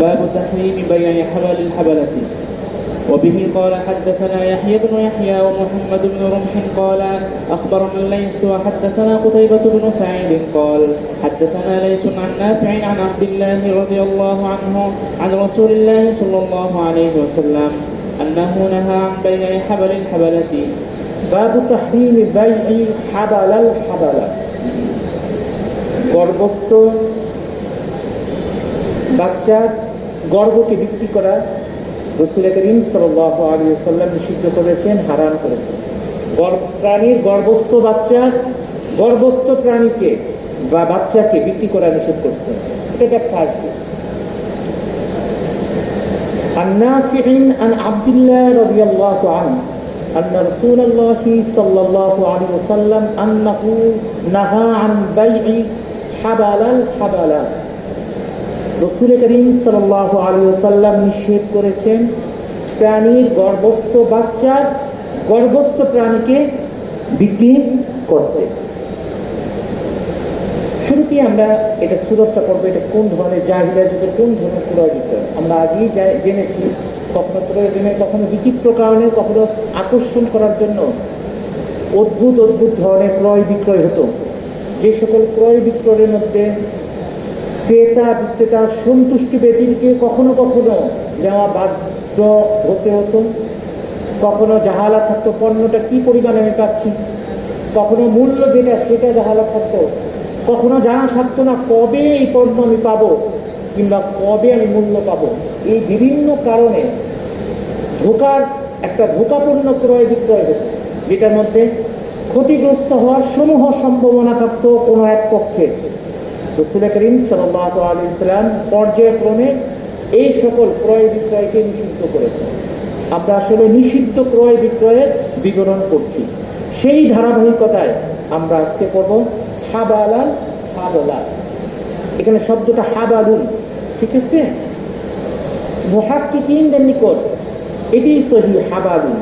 باب تحريم بيع حبل الحبلة. وبه قال حدثنا يحيى بن يحيى ومحمد بن رمح قال أخبرنا الليث وحدثنا قتيبة بن سعيد قال حدثنا ليث عن نافع عن عبد الله رضي الله عنه عن رسول الله صلى الله عليه وسلم أنه نهى عن بيع حبل الحبلة. باب تحريم بيع حبل الحبلة. গর্ভস্থ বাচ্চার গর্ভকে বিক্রি করা রাসূল করিম সাল্লাল্লাহু আলাইহি ওয়াসাল্লাম নিষিদ্ধ করেছেন, হারাম করেছেন। প্রাণীর গর্ভস্থ প্রাণীকে বা বাচ্চাকে বিক্রি করা নিষেধ করছেন। এটা ব্যাখ্যা আছে। عن نافع عن عبد الله رضي الله عنه أن رسول الله صلى الله عليه وسلم أنه نهى عن بيع حبل الحبلة. রাসূল করিম সাল্লাল্লাহু আলাইহি ওয়াসাল্লাম নিষেধ করেছেন প্রাণীর গর্ভস্থ প্রাণীকে বিক্রি করতে। শুরুতেই আমরা এটা সুরক্ষা করবো, এটা কোন ধরনের জাহিলিয়া যুগের কোন ধরনের ক্রয় বিক্রয় আমরা আগেই জেনেছি। কখনো প্রয়োজনে, কখনো বিচিত্র কারণে, কখনো আকর্ষণ করার জন্য অদ্ভুত ধরনের ক্রয় বিক্রয় হতো। যে সকল ক্রয় বিক্রয়ের মধ্যে ক্রেতা বিক্রেতার সন্তুষ্টি ব্যক্তিকে কখনো দেওয়া বাধ্য হতে হতো, কখনো জাহালা থাকতো পণ্যটা কি পরিমাণে আমি পাচ্ছি, কখনো মূল্য যেটা সেটা জাহালা থাকতো, কখনো জানা থাকতো না কবে এই পণ্য আমি পাবো কিংবা কবে আমি মূল্য পাবো। এই বিভিন্ন কারণে একটা ধোঁকাপূর্ণ ক্রয় বিক্রয় হতো, যেটার মধ্যে ক্ষতিগ্রস্ত হওয়ার সমূহ সম্ভাবনা থাকতো কোনো এক পক্ষে। রাসূল করিম সাল্লাল্লাহু আলাইহি ওয়াসাল্লাম পর্যায়ক্রমে এই সকল ক্রয় বিক্রয়কে নিষিদ্ধ করেছেন। আমরা আসলে নিষিদ্ধ ক্রয় বিক্রয়ের বিবরণ করছি। সেই ধারাবাহিকতায় আমরা আজকে পড়ব হাবালাল হাবলা। এখানে শব্দটা হাবালুন, ঠিক আছে? মুহাক্কিকিনদের নিকট এটি সহিহ হাবালুন,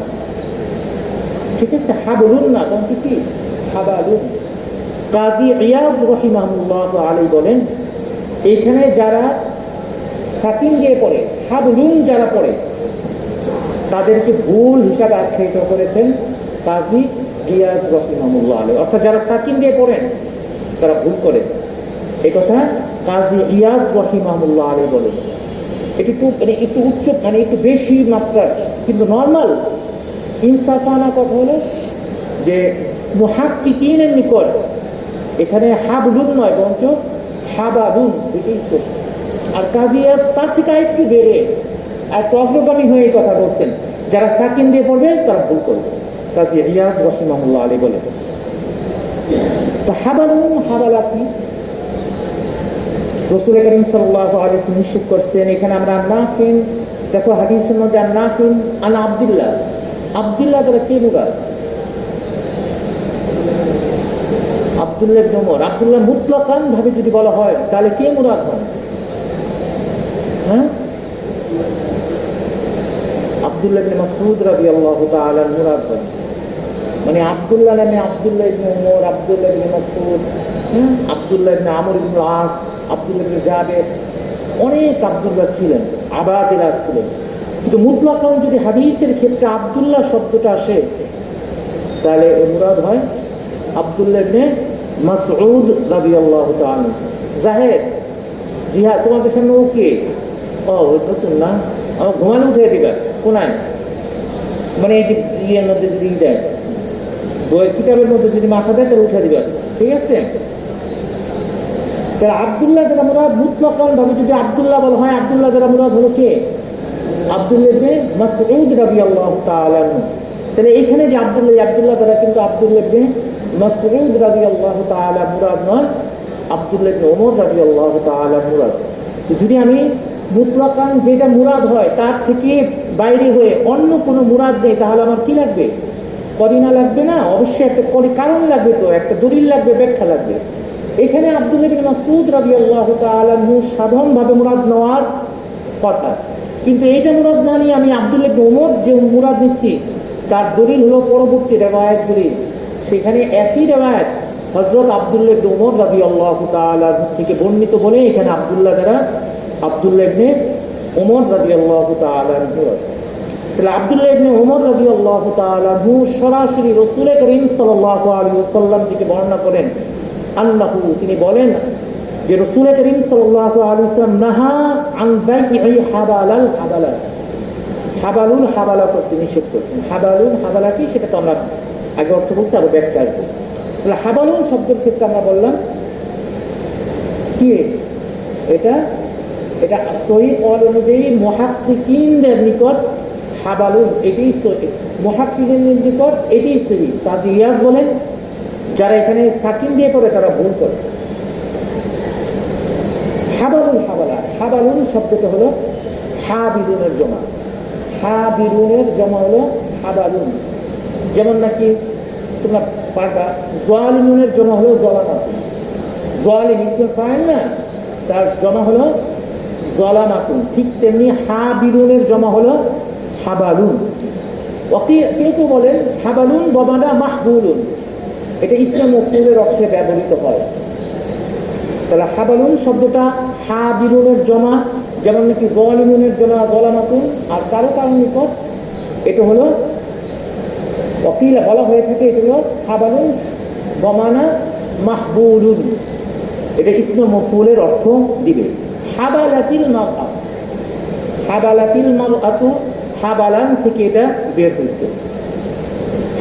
ঠিক আছে? হাবলুন না, বলছি কি হাবালুন। কাজী ইয়াদ রাহিমাহুল্লাহ আলাইহি বলেন, এইখানে যারা সাকিন দিয়ে পড়ে, হাবলুন যারা পড়ে, তাদেরকে ভুল হিসাবে আখ্যায়িত করেছেন কাজী ইয়াদ রাহিমাহুল্লাহ আলাইহি। অর্থাৎ যারা সাকিন দিয়ে পড়েন তারা ভুল করে, এই কথা কাজী ইয়াদ রাহিমাহুল্লাহ আলাইহি বলেন। এটি একটু উচ্চ, একটু বেশি মাত্রার, কিন্তু নর্মাল ইনসাফানা কথা হলো যে মুহাক্কিকিনের নিকট এখানে হাবলুন নয়, বরঞ্চ হাবালুন, এটাই তো। আর কাজী ইয়াদ তার থেকে একটু বেড়ে আর অগ্রগামী হয়ে এই কথা বলছেন, যারা সাকিন দিয়ে পড়বে তারা ভুল করবে। কাজী ইয়াদ রাহিমাহুল্লাহ আলাইহি বলেন। তো হাবালুন হাবালা কি? রাসূল করিম সাল্লাল্লাহু আলাইহি ওয়াসাল্লাম নিষেধ করছেন। এখানে আমরা নাফিন, দেখো হাদিসের মধ্যে নাফিন আন আব্দুল্লাহ দ্বারা কে মুরাদ? আব্দুল্লাহ ইবনে ওমর। আব্দুল্লাহ মুতলাকান ভাবে যদি বলা হয় তাহলে কে মুরাদ হয়? হ্যাঁ, আব্দুল্লাহ ইবনে মাসউদ রাদিয়াল্লাহু তাআলা মুরাদ হয়। মানে আব্দুল্লাহ নামে আব্দুল্লাহ ইবনে ওমর, আব্দুল্লাহ ইবনে মাসউদ, আব্দুল্লাহ ইবনে আমর ইবনে আস, আব্দুল্লাহ ইবনে জাবের, অনেক আব্দুল্লাহ ছিলেন, আবাদিলা ছিলেন। কিন্তু মুতলাকান যদি হাদিসের ক্ষেত্রে আব্দুল্লাহ শব্দটা আসে তাহলে মুরাদ হয় আব্দুল্লাহ ইবনে মাসউদ রাদিয়াল্লাহু তাআলা। জাহেদ, জি হ্যাঁ, তোমাদের সামনে ও কে? ও নতুন না, আমার ঘুমানো উঠে দিবা কোনায়, মানে এই যে ইয়ের মধ্যে যদি দেয়, বইয়ের কিতাবের মধ্যে যদি মাথা দেয় তাহলে উঠে দিবা, ঠিক আছে? তাহলে আব্দুল্লাহ যারা মুরাদ মুতলাকান ভাবে যদি আব্দুল্লাহ বলা হয়, আব্দুল্লাহ যারা মুরাদ হলো কে? আব্দুল্লাহ ইবনে মাসউদ রাদিয়াল্লাহু তাআলা। তাহলে এইখানে যে আব্দুল্লাহ দ্বারা কিন্তু আব্দুল্লাহ ইবনে মাসউদ রাদিয়াল্লাহু তাআলা মুরাদ নয়, আব্দুল্লাহ ইবনে ওমর রাদিয়াল্লাহু তাআলা মুরাদ। যদি আমি মুতলাকান যেটা মুরাদ হয় তার থেকে বাইরে হয়ে অন্য কোনো মুরাদ নেই, তাহলে আমার কি লাগবে? করিনা লাগবে না? অবশ্যই একটা কারণ লাগবে, তো একটা দলিল লাগবে, ব্যাখ্যা লাগবে। এখানে আব্দুল্লাহ ইবনে মাসউদ রাদিয়াল্লাহু তাআলা সাধারণভাবে মুরাদ নেওয়ার কথা, কিন্তু এইটা মুরাদ না নিয়ে আমি আব্দুল্লাহ ইবনে ওমর যে মুরাদ নিচ্ছি তার দলিল হলো পরবর্তী রিওয়ায়াতগুলি। সেখানে একই রিওয়ায়াত হযরত আব্দুল্লাহ ইবনে ওমর রাদিয়াল্লাহু তাআলা থেকে বর্ণিত বলে এখানে আব্দুল্লাহ দ্বারা আব্দুল্লাহ ইবনে ওমর রাদিয়াল্লাহু তাআলা আনহু। তাহলে আব্দুল্লাহ ইবনে ওমর রাদিয়াল্লাহু তাআলা আনহু সরাসরি রাসূল করিম সাল্লাল্লাহু আলাইহি ওয়াসাল্লাম থেকে বর্ণনা করেন, আল্লাহু তিনি বলেন যে রাসূল করিম সাল্লাল্লাহু আলাইহি ওয়াসাল্লাম নাহা আন বাই'i হাবালাল হাবালা, হাবালুল হাবালা করতে নিষেধ করেছেন। হাবালুল হাবালা কি সেটা তো আমরা আগে অর্থ বলছি, আরো ব্যাখ্যা করব। তাহলে হাবালুল শব্দের ক্ষেত্রে আমরা বললাম কি এটা এটা সহিহ অনুযায়ী মুহাক্কিকিনদের নিকট হাবালুন এটাই সহিহ, মুহাক্কিকিনদের নিকট এটাই সহিহ। কাজী ইয়াদ বলেন যারা এখানে সাকিন দিয়ে পড়ে তারা ভুল করে। হাবালুল হাবালা, হাবালুন শব্দটা হলো হাবিরুনের জমা, হাবিরুনের জমা হলো হাবালুন। যেমন নাকি তোমরা পারবা জালিমুনের জমা হলো জালামাতুন, জালিম ইসম ফাইল না, তার জমা হলো জালামাতুন। ঠিক তেমনি হাবিরুনের জমা হলো হাবালুন। কেউ বলেন হাবালুন বমানা মাহবুলুন, এটা ইসম মফউলের অর্থে ব্যবহৃত হয়। তাহলে হাবালুন শব্দটা হাবিরুনের জমা, যেমন নাকি জালিমুনের জমা জালামাতুন। আর কারো কারণ নিকট এটা হলো ওয়াকিল বলা হয়ে থাকে, এটা হলো হাবালুন বমানা মাহবুলুন, এটা ইসম মফউলের অর্থ দিবে। হাবালাতিল মারআ, হাবালাতিল মারআতু, হাবালান থেকে এটা বের হয়েছে।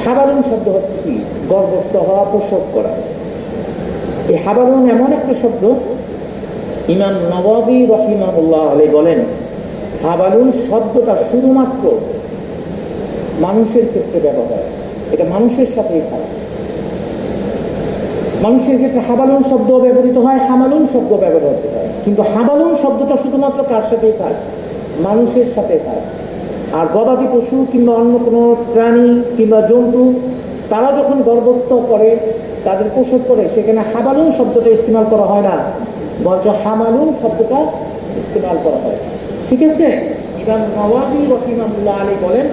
হাবালুন শব্দ হচ্ছে কি গর্ভস্থ হওয়া, প্রসব করা। এই হাবালুন এমন একটা শব্দ, ইমাম নওয়াবী রাহিমাহুল্লাহ আলাইহি বলেন হাবালুন শব্দটা শুধুমাত্র মানুষের ক্ষেত্রে ব্যবহার হয়, এটা মানুষের সাথেই হয়। মানুষের ক্ষেত্রে হাবালুন শব্দ ব্যবহৃত হয়, হামালুন শব্দ ব্যবহৃত হয়, কিন্তু হাবালুন শব্দটা শুধুমাত্র কার সাথেই খায়? মানুষের সাথে খায়। আর গবাদি পশু কিংবা অন্য কোনো প্রাণী কিংবা জন্তু তারা যখন গর্ভস্থ করে, তাদের প্রসব করে, সেখানে হাবালুন শব্দটা ইস্তেমাল করা হয় না, বরঞ্চ হামালুন শব্দটা ইস্তেমাল করা হয়। ঠিক আছে? ইমাম নওয়াবী রাহিমাহুল্লাহ আলাইহি বলেন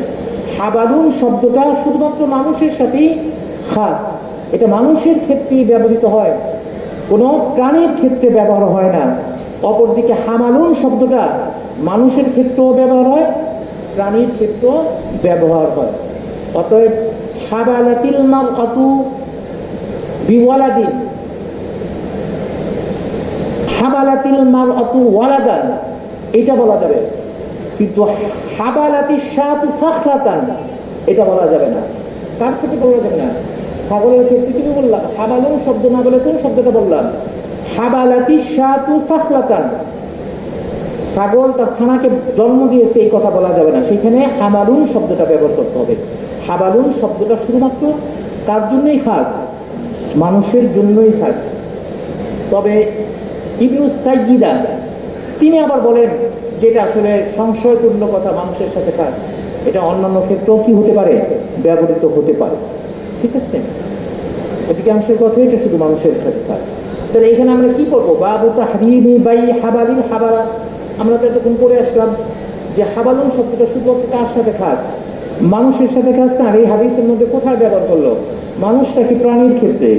হাবালুন শব্দটা শুধুমাত্র মানুষের সাথেই খাস, এটা মানুষের ক্ষেত্রেই ব্যবহৃত হয়, কোনো প্রাণীর ক্ষেত্রে ব্যবহার হয় না। অপরদিকে হামালুন শব্দটা মানুষের ক্ষেত্রেও ব্যবহার হয়, প্রাণীর ক্ষেত্রেও ব্যবহার হয়। অতএব হাবালাতিল মারআতু বিওয়ালাদিন, হাবালাতিল মারআতু ওয়ালাদান এটা বলা যাবে, কিন্তু হাবালাতিশ শাতু ফাখরাতান এটা বলা যাবে না। কার ক্ষেত্রে বলা যাবে না? ছাগলের ক্ষেত্রে কি বললাম? হাবালুন শব্দ না বলে কোন শব্দটা বললাম? হাবালাতিশ শাতু ফাখরাতান, ছাগল তার ছানাকে জন্ম দিয়েছে এই কথা বলা যাবে না, সেখানে হাবালুন শব্দটা ব্যবহার করতে হবে। হাবালুন শব্দটা শুধুমাত্র তার জন্যই খাস, মানুষের জন্যই খাস। তবে ইবনু সাইয়্যিদা তিনি আবার বলেন যেটা আসলে সংশয়পূর্ণ কথা, মানুষের সাথে খাস, এটা অন্যান্য ক্ষেত্রেও কি হতে পারে? ব্যবহৃত হতে পারে। ঠিক আছে? অধিকাংশের কথা এটা শুধু মানুষের সাথে খাস। তাহলে এখানে আমরা কি করবো? বাবু তাহরিমি বাই হাবালিল হাবালা, আমরা তো এতক্ষণ পড়ে আসলাম যে হাবালুন শব্দটা শুধুমাত্র কার সাথে খাস? মানুষের সাথে খাস না। আর এই হাদিসের মধ্যে কোথায় ব্যবহার করলো? মানুষটা কি প্রাণীর ক্ষেত্রে?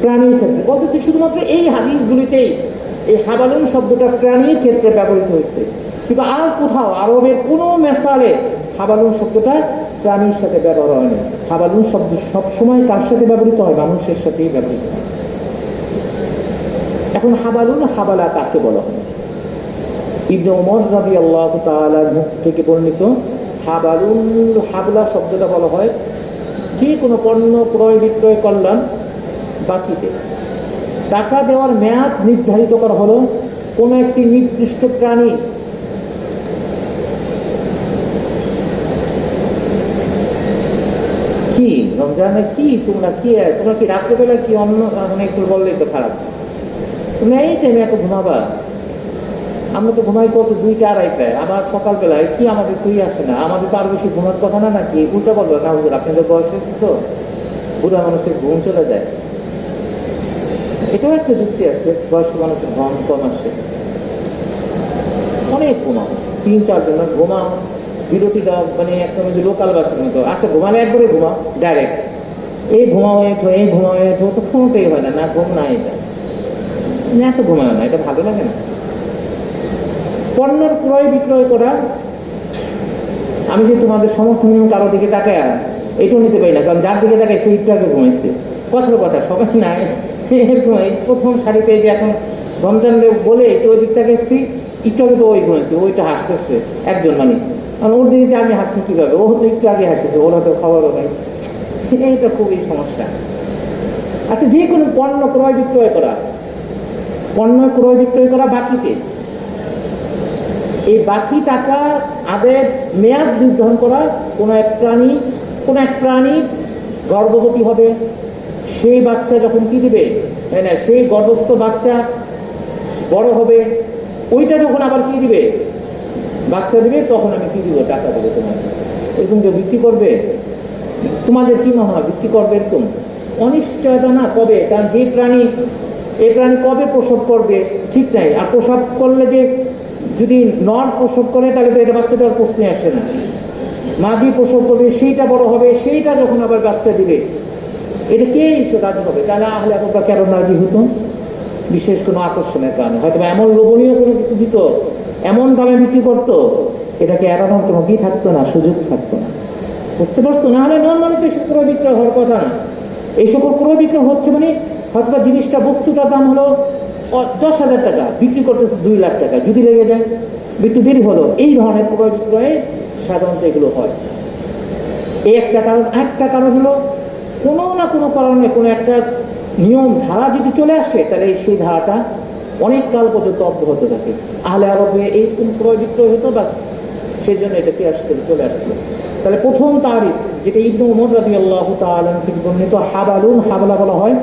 প্রাণীর ক্ষেত্রে বলতেছি শুধুমাত্র এই হাদিসগুলিতেই এই হাবালুন শব্দটা প্রাণীর ক্ষেত্রে ব্যবহৃত হচ্ছে, কিন্তু আর কোথাও আরবের কোনো মেসালে হাবালুন শব্দটা প্রাণীর সাথে ব্যবহার হয় না। হাবালুন শব্দ সবসময় কার সাথে ব্যবহৃত হয়? মানুষের সাথেই ব্যবহৃত হয়। এখন হাবালুন হাবালা কাকে বলা হয়? ইবনে ওমর রাদিয়াল্লাহু তাআলা থেকে বর্ণিত হাবালুন হাবলা শব্দটা বলা হয় যে কোনো পণ্য ক্রয় বিক্রয় করলাম, বাকিতে টাকা দেওয়ার মেয়াদ নির্ধারিত করা হলো কোন একটি নির্দিষ্ট প্রাণী কি রমজানে কি তোমরা কি রাত্রেবেলা কি অন্য একটু বললে তো খারাপ, তুমি এই টাইমে এত ঘুমাবা? আমরা তো ঘুমাই কত 2টা 2:30টায়, আবার সকালবেলায় কি আমাদের তুই আসে না? আমাদের তো আরো বেশি ঘুমার কথা না, নাকি উল্টা বলবো না? হুজুর আপনাদের বয়স হয়েছে তো, বুড়া মানুষের ঘুম চলে যায়, এটাও একটা যুক্তি আছে। বয়স্ক মানুষের ঘুম কম আসে, অনেক ঘুমাও, 3-4 জন ঘুমাও, বিরতি দাও, মানে একটা লোকাল বাসের মতো। আচ্ছা ঘুমালে একবারে ঘুমাও ডাইরেক্ট, এই ঘুমাও এঠো, এই ঘুমাও এঠো, তো কোনোটাই হয় না, ঘুম না, এটা এত ঘুমায় না, এটা ভালো লাগে না। পণ্যের ক্রয় বিক্রয় করা, আমি যে তোমাদের সমর্থন নিয়ম কারো দিকে তাকায় এটাও নিতে পারি না, কারণ যার দিকে তাকায় সে একটু আগে ঘুমাইছে। কথা সবাই না এরকম প্রথম সারিতে যে এখন রমজান বলে ওই দিক থেকে একটু আগে তো ওই ঘুমাইছে, ওইটা হাসতেছে একজন, মানে ওর দিকে আমি হাসছি কিভাবে, ও তো একটু আগে হাসতেছে, ওরা তো খবরও নেই। এইটা খুবই সমস্যা। আচ্ছা, যে কোনো পণ্য ক্রয় বিক্রয় করা বাকিতে, এই বাকি টাকা আদের মেয়াদ নির্ধারণ করা। কোনো এক প্রাণী গর্ভবতী হবে, সেই বাচ্চা যখন কি দিবে, সেই গর্ভস্থ বাচ্চা বড় হবে, ওইটা যখন আবার কি দিবে, বাচ্চা দিবে, তখন আমি কি দিব, টাকা দেবো তোমার। এরকম যে বিক্রি করবে, তোমাদের কি মনে হয় বিক্রি করবে? এরকম অনিশ্চয়তা না কবে, কারণ যে প্রাণী কবে প্রসব করবে ঠিক নাই। আর প্রসব করলে যে যদি নর প্রসব করে তাহলে তো এটা বাচ্চা দেওয়ার প্রশ্নে আসে না। মা দিয়ে প্রসব করবে, সেইটা বড় হবে, সেইটা যখন আবার বাচ্চা দিবে, এটা কে রাজি হবে? তাহলে আহলে আপনারা কেন রাজি হতো? বিশেষ কোনো আকর্ষণের কারণে, হয়তো এমন লোভনীয় কোনো কিছু দিত, এমন দামে বিক্রি করতো, এটাকে এড়ানোর কোনো কি থাকতো না, সুযোগ থাকতো না। বুঝতে পারছো? না হলে নর্মালি তো এসব ক্রয় বিক্রয় হওয়ার কথা না। এই সকল ক্রয় বিক্রয় হচ্ছে মানে হয়তো জিনিসটা, বস্তুটার দাম হলো 10,000 টাকা, বিক্রি করতেছে 2 লাখ টাকা, যদি লেগে যায়, একটু দেরি হলো, এই ধরনের ক্রয় বিক্রয়ে সাধারণত এগুলো হয়। এই একটা কারণ। একটা কারণ হলো কোনো না কোনো কারণে কোনো একটা নিয়ম ধারা যদি চলে আসে, তাহলে সেই ধারাটা অনেক কাল পর্যন্ত অব্যাহত থাকে। আহলে আরবে এই ক্রয় বিক্রয় হতো, বা সেই জন্য এটা চলে আসছিল। তাহলে প্রথম তারিখ যেটা ইবনে উমর রাদিয়াল্লাহু তাআলা থেকে বর্ণিত, হাবালা বলা হয়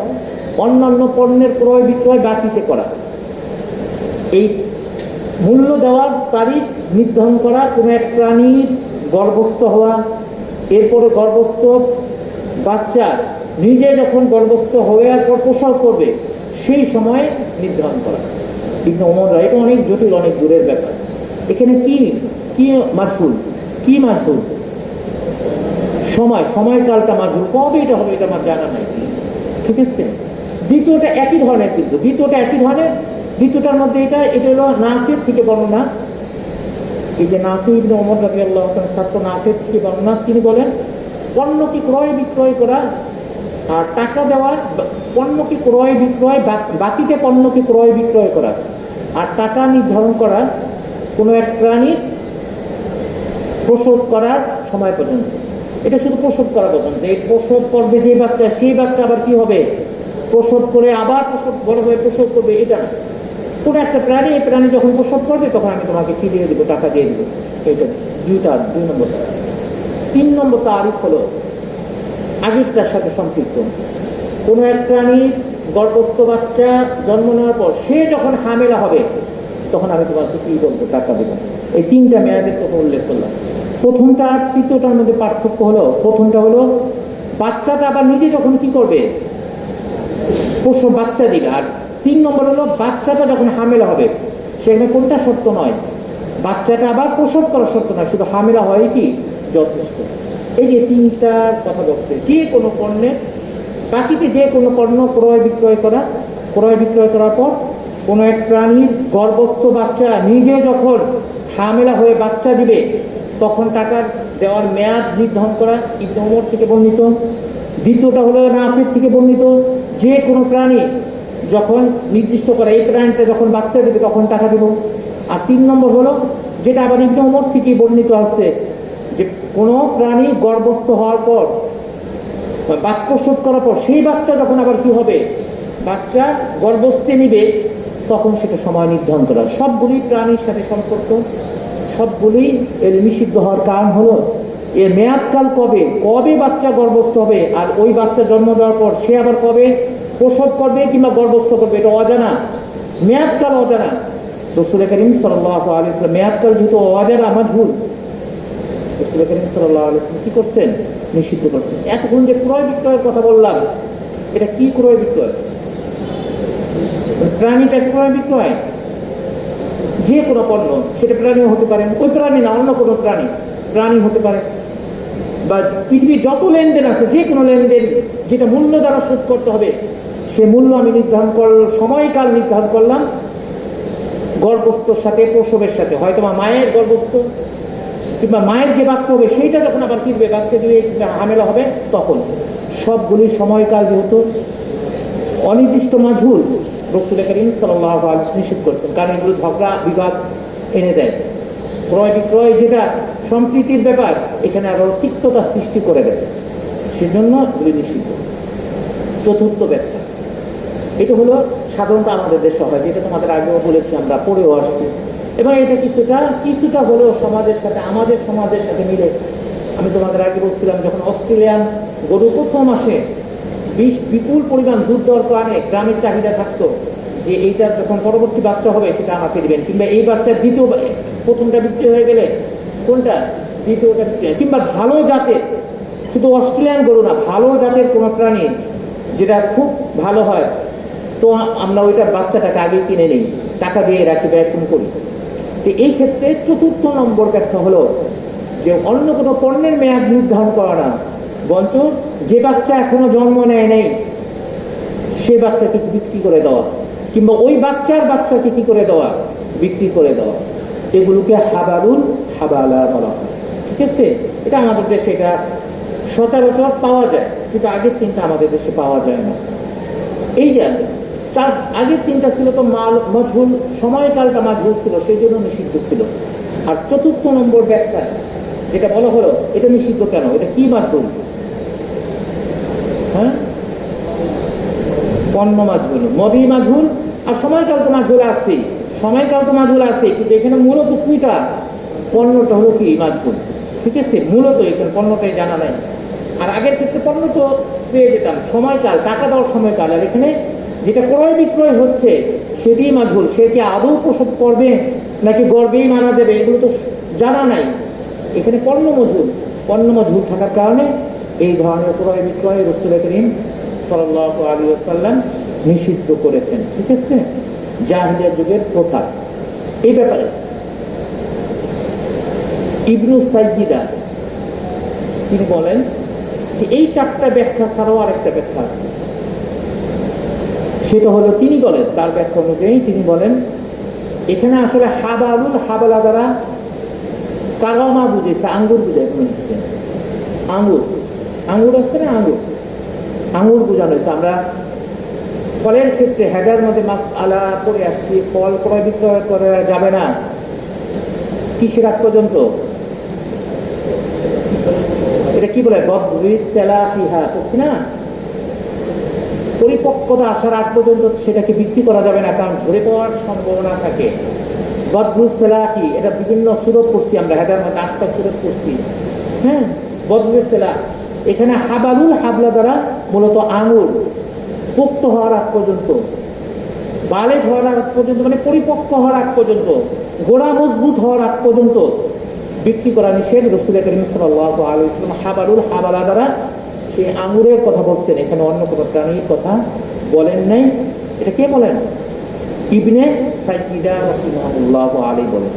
অন্যান্য পণ্যের ক্রয় বিক্রয় বাকিতে করা। এই মূল্য দেওয়ার তারিখ নির্ধারণ করা, কোনো এক প্রাণীর গর্ভস্থ হওয়া, এরপরে গর্ভস্থ বাচ্চা নিজে যখন গর্ভস্থ হওয়ার পর প্রসব করবে, সেই সময় নির্ধারণ করা। ইবনে উমর, এটা অনেক জটিল, অনেক দূরের ব্যাপার। এখানে কি মারফুল, সময়কালটা মারফুল, কবে এটা হবে এটা আমার জানা নাই, ঠিক আছে। দ্বিতীয়টা একই ধরনের, কিন্তু দ্বিতীয়টার মধ্যে এটা হলো নাফির থেকে বর্ণনা। এই যে নাফি ইবনে উমর রাদিয়াল্লাহু তাআলা ছাত্র নাফির থেকে বর্ণনা, তিনি বলেন পণ্যকে ক্রয় বিক্রয় করা আর টাকা দেওয়ার, পণ্যকে ক্রয় বিক্রয়, বাকিতে পণ্যকে ক্রয় বিক্রয় করা আর টাকা নির্ধারণ করা কোনো এক প্রাণীর প্রসব করার সময় পর্যন্ত। এটা শুধু প্রসব করা পর্যন্ত। এই প্রসব করবে যে বাচ্চা, সেই বাচ্চা আবার কি হবে, প্রসব করে আবার বড় হয়ে প্রসব করবে, এটা না। কোনো একটা প্রাণী, এই প্রাণী যখন প্রসব করবে তখন আমি তোমাকে কি দিয়ে দেবো, টাকা দিয়ে দেবো। এইটা 2 নম্বর তারিখ। 3 নম্বর তারিখ হলো আগেরটার সাথে সম্পৃক্ত। কোনো এক প্রাণীর গর্ভস্থ বাচ্চা জন্ম নেওয়ার পর সে যখন হামেলা হবে, তখন আমি তোমাকে কি বলবো, টাকা দেবো। এই 3টা মেয়াদের কথা উল্লেখ করলাম। প্রথমটা আর তৃতীয়টার মধ্যে পার্থক্য হলো, প্রথমটা হলো বাচ্চাটা আবার নিজে যখন কি করবে, প্রসব বাচ্চা দিবে। আর 3 নম্বর হলো বাচ্চাটা যখন হামেলা হবে, সেখানে কোনটা সত্য নয়, বাচ্চাটা আবার প্রসব করা সত্য নয়, শুধু হামেলা হয় কি যথেষ্ট। এই যে 3টার কথা বলছে। যে কোনো পণ্যের বাকিতে যে কোনো পণ্য ক্রয় বিক্রয় করার পর কোনো এক প্রাণীর গর্ভস্থ বাচ্চা নিজে যখন হামেলা হয়ে বাচ্চা দিবে, তখন টাকা দেওয়ার মেয়াদ নির্ধারণ করা, ইবনে উমর থেকে বর্ণিত। দ্বিতীয়টা হলো নাফির থেকে বর্ণিত, যে কোনো প্রাণী যখন নির্দিষ্ট করা, এই প্রাণীটা যখন বাচ্চা দেবে তখন টাকা দেব। আর 3 নম্বর হলো যেটা আবার ইবনে উমর থেকে বর্ণিত আছে, যে কোনো প্রাণী গর্ভস্থ হওয়ার পর, প্রসব করার পর সেই বাচ্চা যখন আবার কি হবে, বাচ্চা গর্ভস্থে নিবে, তখন সেটা সময় নির্ধারণ করা। সবগুলি প্রাণীর সাথে সম্পর্ক, সবগুলি এর নিষিদ্ধ হওয়ার কারণ হলো এর মেয়াদকাল কবে বাচ্চা গর্ভস্থ হবে, আর ওই বাচ্চা জন্ম দেওয়ার পর সে আবার কবে প্রসব করবে কিংবা গর্ভস্থ করবে, এটা অজানা, মেয়াদকাল অজানা। রাসূল কারীম সাল্লাল্লাহু আলাইহি ওয়াসাল্লাম মেয়াদকাল যেহেতু অজানা, মাঝহুল, রাসূল কারীম সাল্লাল্লাহু আলাইহি ওয়াসাল্লাম কি করছেন, নিষিদ্ধ করছেন। এখন যে ক্রয় বিক্রয়ের কথা বললাম, এটা কি ক্রয় বিক্রয়? প্রাণীটা ক্রয় বিক্রয়, যে কোনো পণ্য, সেটা প্রাণীও হতে পারে, ওই প্রাণী না অন্য কোনো প্রাণী হতে পারে, বা পৃথিবীর যত লেনদেন আছে, যে কোনো লেনদেন যেটা মূল্য দ্বারা শোধ করতে হবে, সে মূল্য আমি নির্ধারণ সময়কাল নির্ধারণ করলাম। গর্ভস্থর সাথে প্রসবের সাথে, হয়তো মায়ের গর্ভস্থ কিংবা মায়ের যে বাচ্চা হবে সেইটা যখন আবার কিনবে বাচ্চা দিয়ে হামেলা হবে, তখন সবগুলি সময়কাল যেহেতু অনির্দিষ্ট মাঝুল, রাসূল কারীম সাল্লাল্লাহু আলাইহি ওয়াসাল্লাম নিষেধ করতেন, কারণ এগুলো ঝগড়া বিবাদ এনে দেয়। ক্রয় বিক্রয় যেটা সম্প্রীতির ব্যাপার, এখানে আরো তিক্ততা সৃষ্টি করে দেয়, সেজন্য এগুলি নিষিদ্ধ। চতুর্থ ব্যাখ্যা, এটা হলো সাধারণত আমাদের দেশে হয়, যেটা তোমাদের আগেও বলেছি, আমরা পড়েও আসছি, এবং এটা কিছুটা হলেও সমাজের সাথে, আমাদের সমাজের সাথে মিলে। আমি তোমাদের আগে বলছিলাম, যখন অস্ট্রেলিয়ান গরু প্রথম আসে, বিপুল পরিমাণ দুধ দর প্রাণে গ্রামের চাহিদা থাকতো যে এইটার যখন পরবর্তী বাচ্চা হবে সেটা আমাকে দিবেন, কিংবা এই বাচ্চার প্রথমটা বিক্রি হয়ে গেলে কোনটা দ্বিতীয়টা বিক্রি হয়, কিংবা ভালো জাতের, শুধু অস্ট্রেলিয়ান গরু না, ভালো জাতের কোনো প্রাণী যেটা খুব ভালো হয়, তো আমরা ওইটার বাচ্চাটাকে আগে কিনে নিই, টাকা দিয়ে রাখি বা এরকম করি। তো এই ক্ষেত্রে চতুর্থ নম্বর ব্যাখ্যা হলো যে অন্য কোনো পণ্যের মেয়াদ নির্ধারণ করা না, বরঞ্চ যে বাচ্চা এখনো জন্ম নেয় নেই সে বাচ্চাকে বিক্রি করে দেওয়া, কিংবা ওই বাচ্চাকে কি করে দেওয়া, বিক্রি করে দেওয়া। এগুলোকে হাবালুল হাবালা বলা হয়। ঠিক আছে, এটা আমাদের দেশে এটা সচরাচর পাওয়া যায়, কিন্তু আগের তিনটা আমাদের দেশে পাওয়া যায় না। এই যে তার আগের তিনটা ছিল তো মাঝুল, সময়কালটা মাঝুল ছিল, সেই জন্য নিষিদ্ধ ছিল। আর চতুর্থ নম্বর ব্যাখ্যা যেটা বলা হলো, এটা নিষিদ্ধ কেন, এটা কি মাঝুল? হ্যাঁ, পণ্য মাঝুল, মদি মাঝুল, আর সময়কাল তো মাঝুল আছে, কিন্তু এখানে মূলত কুইটা পণ্যটা হলো কি মাঝুল। ঠিক আছে, মূলত এখানে পণ্যটাই জানা নাই। আর আগের ক্ষেত্রে পণ্য তো পেয়ে যেতাম, সময়কাল, টাকা দেওয়ার সময়কাল। আর এখানে যেটা ক্রয় বিক্রয় হচ্ছে সেটাই মাঝুল, সে কি আদৌ প্রসব করবে নাকি গর্ভেই মারা যাবে, এগুলো তো জানা নাই। এখানে পণ্য মজুল থাকার কারণে এই ধরনের ক্রয় বিক্রয় রাসূল কারীম সাল্লাল্লাহু আলাইহি ওয়াসাল্লাম নিষিদ্ধ করেছেন। ঠিক আছে, জাহিলিয়াত যুগের প্রথা। এই ব্যাপারে ইবনু সাইয়্যিদা তিনি বলেন যে এই চারটা ব্যাখ্যা ছাড়াও আরেকটা ব্যাখ্যা আছে। সেটা হলো, তিনি বলেন, তার ব্যাখ্যা অনুযায়ী তিনি বলেন, এখানে আসলে হাবালুল হাবালা দ্বারা কাগামা বুঝেছে, আঙ্গুর বুঝায় হচ্ছে, আঙ্গুর আছে না, আঙ্গুর বোঝানো হয়েছে। আমরা ফলের ক্ষেত্রে হেদার মধ্যে মাস আলা করে আসছি, ফল ক্রয় বিক্রয় করা যাবে না কিসের আগ পর্যন্ত, এটা কি বলে, না, পরিপক্কতা আসার আগ পর্যন্ত সেটাকে বিক্রি করা যাবে না, কারণ ঝরে পড়ার সম্ভাবনা থাকে। বদরুসেলাকি, এটা বিভিন্ন সুরত পড়ছি আমরা, হেদার মধ্যে 8টা সুরত পড়ছি। হ্যাঁ, বদরুসেলা, এখানে হাবালুল হাবলা দ্বারা মূলত আঙুর পোক্ত হওয়ার আগ পর্যন্ত, বালেগ হওয়ার আগ পর্যন্ত, মানে পরিপক্ক হওয়ার আগ পর্যন্ত, গোড়া মজবুত হওয়ার আগ পর্যন্ত বিক্রি করা নিষেধ। রাসূল কারীম সাল্লাল্লাহু আলাইহি ওয়াসাল্লাম হাবালুল হাবালা দ্বারা সেই আঙুরের কথা বলছেন, এখানে অন্য কোনো প্রাণীর কথা বলেন নাই। এটা কে বলেন? ইবনে সাইয়্যিদা রাহিমাহুল্লাহু আলাইহি বলেন।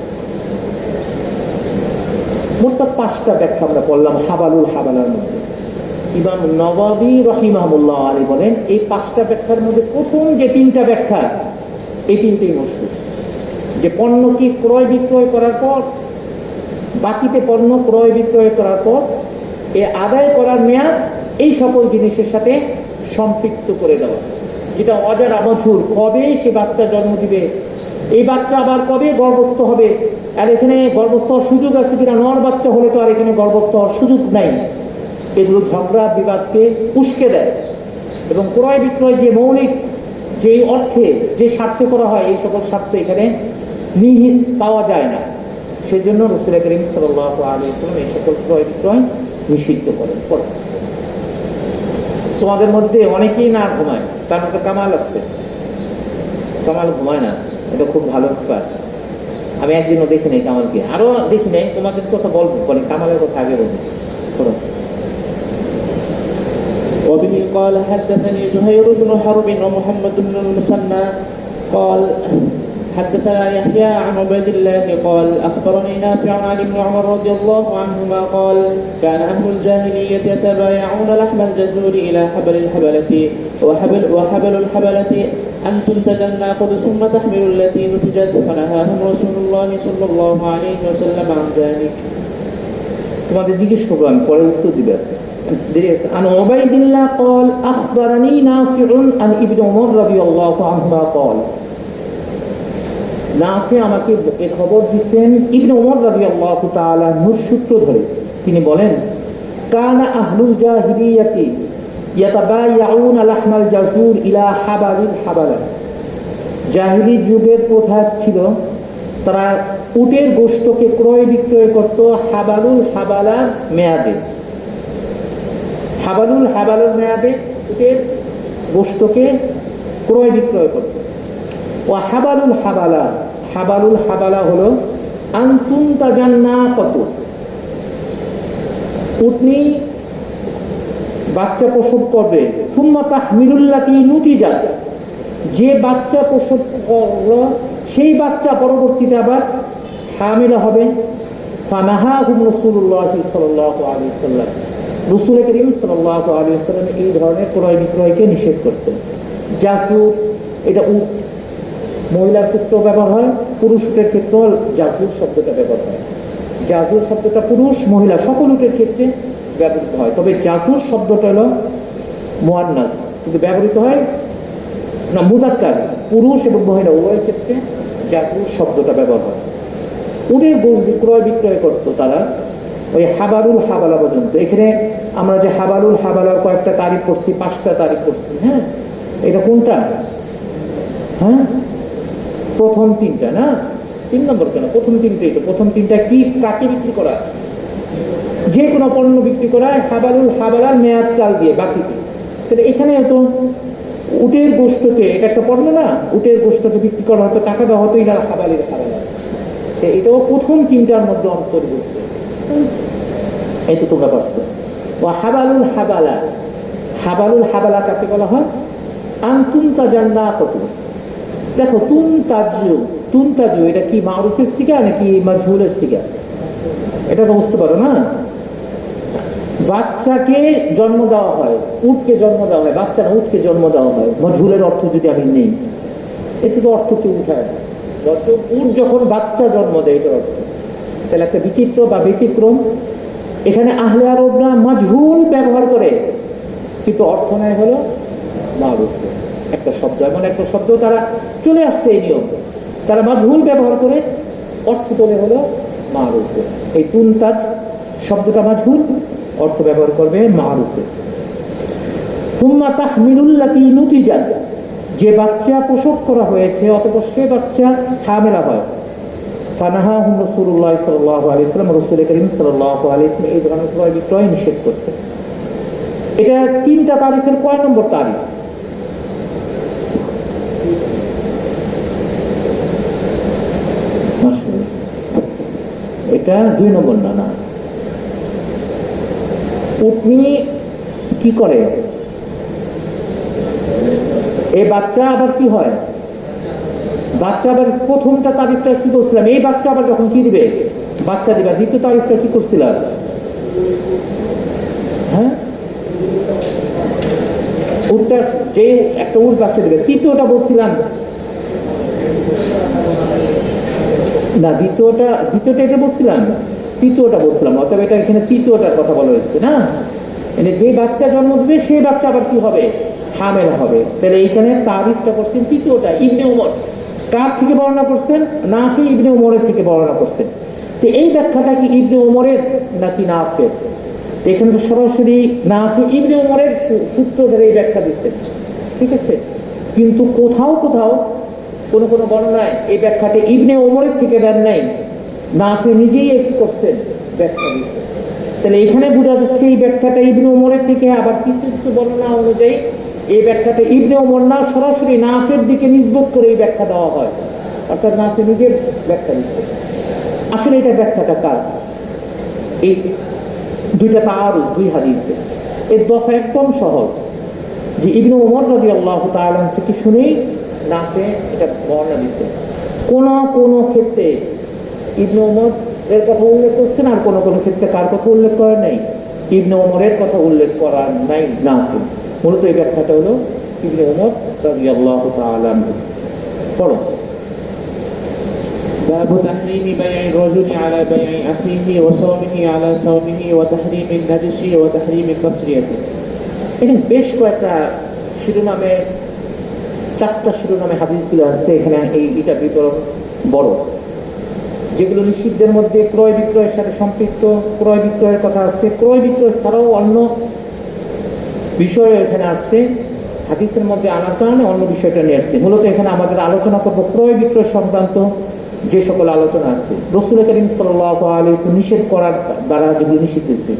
মোট 5টা ব্যাখ্যা আমরা পড়লাম হাবালুল হাবালার মধ্যে। ইমাম নওয়াবী রাহিমাহুল্লাহ আলাইহি বলেন, এই 5টা ব্যাখ্যার মধ্যে প্রথম যে 3টা ব্যাখ্যা, এই 3টেই মশহুর। যে পণ্য কি ক্রয় বিক্রয় করার পর, বাকিতে পণ্য ক্রয় বিক্রয় করার পর এ আদায় করার মেয়াদ এই সকল জিনিসের সাথে সম্পৃক্ত করে দেওয়া, যেটা অজানা মজুর, কবে সে বাচ্চা জন্ম দিবে, এই বাচ্চা আবার কবে গর্ভস্থ হবে, আর এখানে গর্ভস্থ হওয়ার সুযোগ আছে কিনা, নর বাচ্চা হলে তো আর এখানে গর্ভস্থ হওয়ার সুযোগ নাই। এগুলো ঝগড়া বিবাদকে উস্কে দেয়, এবং ক্রয় বিক্রয় যে মৌলিক, যে অর্থে যে স্বার্থে করা হয়, এই সকল স্বার্থ এখানে নিহিত পাওয়া যায় না। সেজন্য রাসূল কারীম সাল্লাল্লাহু আলাইহি ওয়াসাল্লাম এই সকল ক্রয় বিক্রয় নিষিদ্ধ করেন। তোমাদের মধ্যে অনেকেই না ঘুমায়, তার মধ্যে কামাল আছে, কামাল ঘুমায় না, এটা খুব ভালো ব্যাপার। আমি একদিনও দেখি নাই কামালকে, আরো দেখি নাই, তোমাদের কথা বলবো, বলে কামালের কথা আগে বলবো। وبه قال حدثني زهير بن حرب ومحمد بن المثنى قال حدثنا يحيى عن عبيد الله قال أخبرني نافع عن ابن عمر رضي الله عنهما قال كان أهل الجاهلية يتبايعون لحم الجزور إلى حبل الحبلة وحبل الحبلة أن تنتج الناقة ثم تحمل التي نتجت فنهاهم رسول الله صلى الله عليه وسلم عن ذلك. তোমাদের জিজ্ঞেস করবো, আমি পরে উত্তর দিবে। عن عبيد الله قال أخبرني نافع عن ابن عمر رضي الله عنهما قال নাফি আমাকে এই খবর দিচ্ছেন ইবনে উমর রাদিয়াল্লাহু তাআলা আনহু সূত্র ধরে। তিনি বলেন কানা আহলুল জাহিলিয়াতি ইয়াতাবায়াউনা লাহমাল জাজুর ইলা হাবালিল হাবালা। জাহিলি যুগের প্রথা ছিল তারা উটের গোশতকে ক্রয় বিক্রয় করত হাবালুল হাবালার মেয়াদে। হাবালুল হাবালার মেয়াদে উটের গোশতকে ক্রয় বিক্রয় করত। ও হাবালুল হাবালা, হাবালুল হাবালা হলো আনতুন তাজান্না কত, উটনি বাচ্চা প্রসব করবে, সুম্মা তাহমিলুল্লাতি নুতিজাত, যে বাচ্চা প্রসব করলো সেই বাচ্চা পরবর্তীতে আবার হামিলা হবে। ফানাহাহুম রাসূলুল্লাহ সাল্লাল্লাহু আলাইহি ওয়াসাল্লাম, রাসূল করিম সাল্লাল্লাহু আলাইহি ওয়াসাল্লাম এই ধরনের ক্রয় বিক্রয়কে নিষেধ করতেন। জাসুর এটা উট, মহিলার ক্ষেত্রেও ব্যবহার হয়, পুরুষের ক্ষেত্রেও জাজুর শব্দটা ব্যবহার হয়। জাজুর শব্দটা পুরুষ মহিলা সকল উটের ক্ষেত্রে ব্যবহৃত হয়, তবে জাজুর শব্দটা হলো মুআন্নাস, কিন্তু ব্যবহৃত হয় না মুযাক্কার, পুরুষ এবং মহিলা উভয়ের ক্ষেত্রে জাজুর শব্দটা ব্যবহার হয়। উটের গোশ বিক্রয় বিক্রয় করতো তারা ওই হাবালুল হাবালা পর্যন্ত। এখানে আমরা যে হাবালুল হাবালার কয়েকটা তারিখ করছি, 5টা তারিখ করছি, হ্যাঁ, এটা কোনটা? হ্যাঁ, প্রথম 3টা না, 3 নম্বর কেন, প্রথম 3টাই তো। প্রথম 3টা কি? কাকে বিক্রি করা? যে কোনো পণ্য বিক্রি করা হাবালুল হাবালার মেয়াদ কাল দিয়ে বাকিতে। তাহলে এখানে তো উটের গোশতকে, এটা একটা পণ্য না, উটের গোশতকে বিক্রি করা হতো, টাকা দেওয়া হতো ইলা হাবালিল হাবালা। এটাও প্রথম 3টার মধ্যে অন্তর্ভুক্ত। এই তো তোমরা পাচ্ছো। ও হাবালুল হাবালা, হাবালুল হাবালা কাকে বলা হয়? আনতুন তাজান্না কত। দেখো তুনতাজু এটা কি মারুফের থেকে নাকি মাজহুলের থেকে? এটা তো বুঝতে পারো না। বাচ্চাকে জন্ম দেওয়া হয়, উটকে জন্ম দেওয়া হয়, বাচ্চা না উটকে জন্ম দেওয়া হয়। মাজহুলের অর্থ যদি আমি নেই, এতে তো অর্থকে উঠায় না। উট যখন বাচ্চা জন্ম দেয় এটার অর্থ। তাহলে একটা বিচিত্র বা ব্যতিক্রম, এখানে আহলে আরবরা মাজহুল ব্যবহার করে, কিন্তু অর্থ নেয় হলো মারুফ। একটা শব্দ, এমন একটা শব্দ তারা চলে আসছে এই নিয়ম, তারা মাজহুল ব্যবহার করে অর্থ তোলে হলো মারুফ। এই তুনতাজ শব্দটা মাজহুল, অর্থ ব্যবহার করবে মারুফে। সুম্মা তাহমিলুল্লাতি নুতিজাত, যে বাচ্চা প্রসব করা হয়েছে অতঃপর সে বাচ্চা হামেলা হয়। ফানাহাহুম রাসূলুল্লাহ সাল্লাল্লাহু আলাইহি ওয়াসাল্লাম, রাসূল করিম সাল্লাল্লাহু আলাইহি ওয়াসাল্লাম এই ধরনের ক্রয় বিক্রয় নিষেধ করছে। এটা 3টা তারিখের কয় নম্বর তারিখ? এটা 2 নম্বর না। না, উটনি কি করে? এই বাচ্চা আবার কি হয়? বাচ্চা আবার প্রথমটা তারিখটা কি করছিলাম, এই বাচ্চা আবার যখন কি দিবে? বাচ্চা দিবে। দ্বিতীয় তারিখটা কি করছিলাম? হ্যাঁ, উটটা যে একটা উট বাচ্চা দিবে। তৃতীয়টা বলছিলাম না, দ্বিতীয়টা এটা বলছিলাম, তৃতীয়টা বলছিলাম। অতএব এটা এখানে তৃতীয়টার কথা বলা হয়েছে না। যে বাচ্চা জন্ম দেবে সেই বাচ্চা আবার কি হবে? হামেলা হবে। তাহলে এইখানে তারিখটা করছেন তৃতীয়টা। ইবনে উমর কার থেকে বর্ণনা করছেন? নাফি ইবনে উমরের থেকে বর্ণনা করছেন। তো এই ব্যাখ্যাটা কি ইবনে উমরের নাকি নাফির? এখানে তো সরাসরি নাফি ইবনে উমরের সূত্র ধরে এই ব্যাখ্যা দিচ্ছেন, ঠিক আছে। কিন্তু কোথাও কোন বর্ণনায় এই ব্যাখ্যাটা ইবনে উমরের থেকে দেন নাই, নাফি নিজেই একটু করছেন, ব্যাখ্যা দিচ্ছেন। তাহলে এখানে বোঝা যাচ্ছে এই ব্যাখ্যাটা ইবনে উমরের থেকে। আবার কিছু কিছু বর্ণনা অনুযায়ী এই ব্যাখ্যাটা ইবনে উমর না, সরাসরি নাফির দিকে নিসবত করে এই ব্যাখ্যা দেওয়া হয়, অর্থাৎ নাফি নিজের ব্যাখ্যা দিচ্ছে। আসলে এটা ব্যাখ্যাটা কার? এই 2টা তাআরুজ, 2 হাদিসে এর দফা একদম সহজ, যে ইবনে উমর রাদিয়াল্লাহু তাআলা থেকে শুনেই নাফি এটা বর্ণনা দিচ্ছে। কোন ক্ষেত্রে ইবনে ওমর এর কথা উল্লেখ করছেন, আর কোন ক্ষেত্রে কার কথা উল্লেখ করা নাই, ইবনে ওমরের কথা উল্লেখ করা নাই না। মূলত এই ব্যাখ্যাটা হলো ইবনে ওমর রাদিয়াল্লাহু তাআলা আনহু। পড়ো। باب تحريم بيع الرجل على بيع أخيه وصومه على صومه وتحريم النجش وتحريم التصرية. এখানে বেশ কয়েকটা শিরোনামে, 4টা শিরোনামে হাদিসগুলো আছে। এখানে এইটা বিতরণ বড়, যেগুলো নিষিদ্ধের মধ্যে ক্রয় বিক্রয়ের সাথে সম্পৃক্ত, ক্রয় বিক্রয়ের কথা আসছে। ক্রয় বিক্রয় ছাড়াও অন্য বিষয় এখানে আসছে, হাদিসের মধ্যে আনার কারণে অন্য বিষয়টা নিয়ে আসছে। মূলত এখানে আমাদের আলোচনা করবো ক্রয় বিক্রয় সংক্রান্ত যে সকল আলোচনা আছে, রাসূল করিম সাল্লাল্লাহু আলাইহি ওয়াসাল্লাম নিষেধ করার দ্বারা যেগুলো নিষিদ্ধ হয়েছে।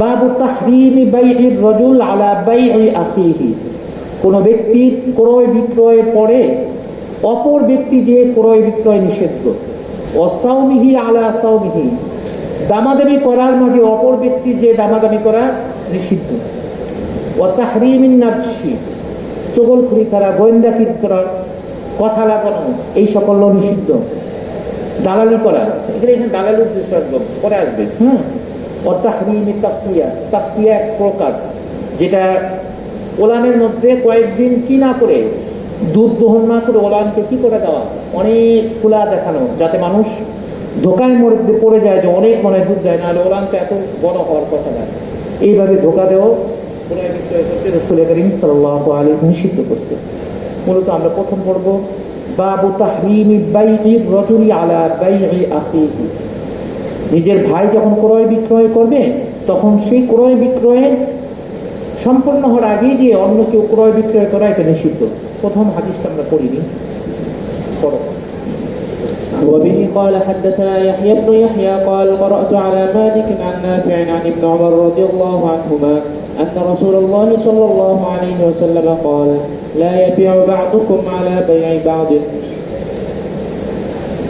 বাবু তাহরিমি বাইইর রাজুল আলা বাইই আখিহি, কোন ব্যক্তির ক্রয় বিক্রয়ের পরে অপর ব্যক্তি যে ক্রয় বিক্রয় নিষিদ্ধ। অসাউমিহি আলা সাউমিহি, দামাদামি করার মাঝে অপর ব্যক্তি যে দামাদামি করা নিষিদ্ধ। ওয়াতাহরিমিন নাফসি, চগলখুরি করা, গোয়েন্দাগিরি করা, কথা লাগানো, এই সকল নিষিদ্ধ। দালালি করা, এখানে দালালির উদ্দেশ্য পরে আসবে। ওয়াতাহরিমি তাসফিয়া, তাসফিয়া এক প্রকার, যেটা ওলানের মধ্যে কয়েকদিন কি না করে, দুধ দহন না করে ওলানকে কি করে দেওয়া, অনেক খোলা দেখানো, যাতে মানুষ ধোকায় মধ্যে পড়ে যায় যে অনেক মনে দুধ দেয়, নাহলে ওলানটা এত বড় হওয়ার কথা না। এইভাবে ধোকা দেওয়া ক্রয় বিক্রয় করতে রাসূল করিম সাল্লাল্লাহু আলাইহি ওয়াসাল্লাম নিষিদ্ধ করছে। মূলত আমরা প্রথম পড়ব বাবু তাহরিমি বাইইর রাজুলি আলা বাইই আখিহি, নিজের ভাই যখন ক্রয় বিক্রয় করবে তখন সেই ক্রয় বিক্রয়ে সম্পূর্ণ হওয়ার আগে দিয়ে অন্য কেউ ক্রয় বিক্রয় করা এটা নিষিদ্ধ। প্রথম হাদিসটা আমরা পড়িনি, পড়ো। وبه قال حدثنا يحيى بن يحيى قال قرأت على مالك عن نافع عن ابن عمر رضي الله عنهما أن رسول الله صلى الله عليه وسلم قال لا يبيع بعضكم على بيع بعض.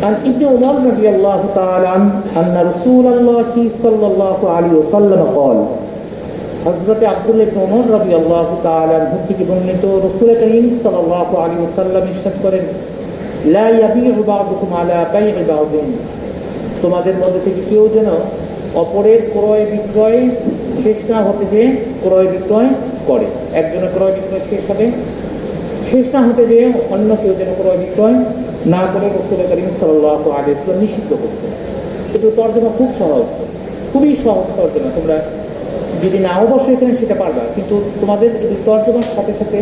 عن ابن عمر رضي الله تعالى عنه أن رسول الله صلى الله عليه وسلم قال, হযরত আব্দুল্লাহ ইবনে ওমর রাদিয়াল্লাহু তাআলা আনহু থেকে বর্ণিত, রাসূল করিম সাল্লাল্লাহু আলাইহি ওয়াসাল্লাম ইরশাদ করেন, লা ইয়াবিউ বা'দুকুম আলা বাই'i বা'দিন, তোমাদের মধ্যে থেকে কেউ যেন অপরের ক্রয় বিক্রয় শেষ না হতে যে ক্রয় বিক্রয় করে। একজনের ক্রয় বিক্রয় শেষ হবে, শেষ না হতে যে অন্য কেউ যেন ক্রয় বিক্রয় না করে রাসূল করিম সাল্লাল্লাহু আলাইহি ওয়াসাল্লাম নিষিদ্ধ করছেন। কিন্তু তর্জমা খুব সহজ, খুবই সহজ তর্জমা। তোমরা যদি না অবশ্যই এখানে সেটা পারবা, কিন্তু তোমাদের তর্জমার সাথে সাথে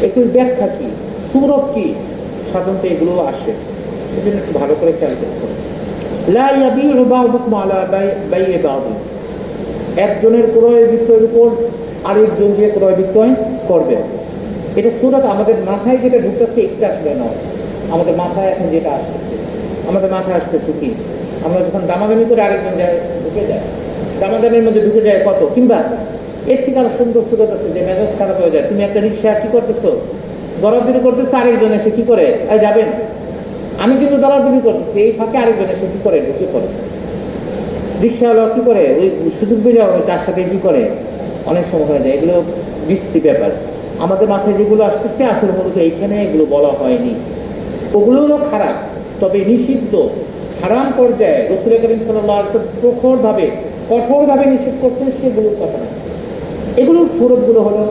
একটু ব্যাখ্যা কি, সুরত কি, সাধারণত এগুলো আসে, সেজন্য একটু ভালো করে খেয়াল করতে হবে। লা ইয়াবিউ বা'দুকুম আলা বাই'i বা'দ, একজনের ক্রয় বিক্রয়ের উপর আরেকজন যে ক্রয় বিক্রয় করবে। এটা সুরত আমাদের মাথায় যেটা ঢুকতেছে একটা আসলে নয়, আমাদের মাথায় এখন যেটা আসতেছে, আমাদের মাথায় আসতেছে কি, আমরা যখন দামাদামি করে আরেকজন যায় ঢুকে যায়, দামাদামের মধ্যে ঢুকে যায় কত, কিংবা এর থেকে আরো সুন্দর সুরত আছে যে মেজাজ খারাপ হয়ে যায়। তুমি একটা রিক্সা কি করতেছো, দরাদরি করতেছো, আরেকজন এসে কি করে, যাবেন, আমি কিন্তু দরাদরি করতেছি, এই ফাঁকে আরেকজন এসে কি করে, ঢুকে পড়ে। রিক্সাওয়ালা কি করে, ওই সুযোগ পেয়ে তার সাথে কি করে, অনেক সময় হয়ে যায়। এগুলো বৃষ্টি ব্যাপার, আমাদের মাথায় যেগুলো আসতেছে আসলে মূলত এইখানে এগুলো বলা হয়নি। ওগুলোও খারাপ, তবে নিষিদ্ধ হারাম পর্যায়ে রাসূল করিম সাল্লাল্লাহু আলাইহি ওয়াসাল্লাম কঠোরভাবে নিষেধ করছেন, সেগুলোর কথা না। এগুলোর সুরতগুলো হলো,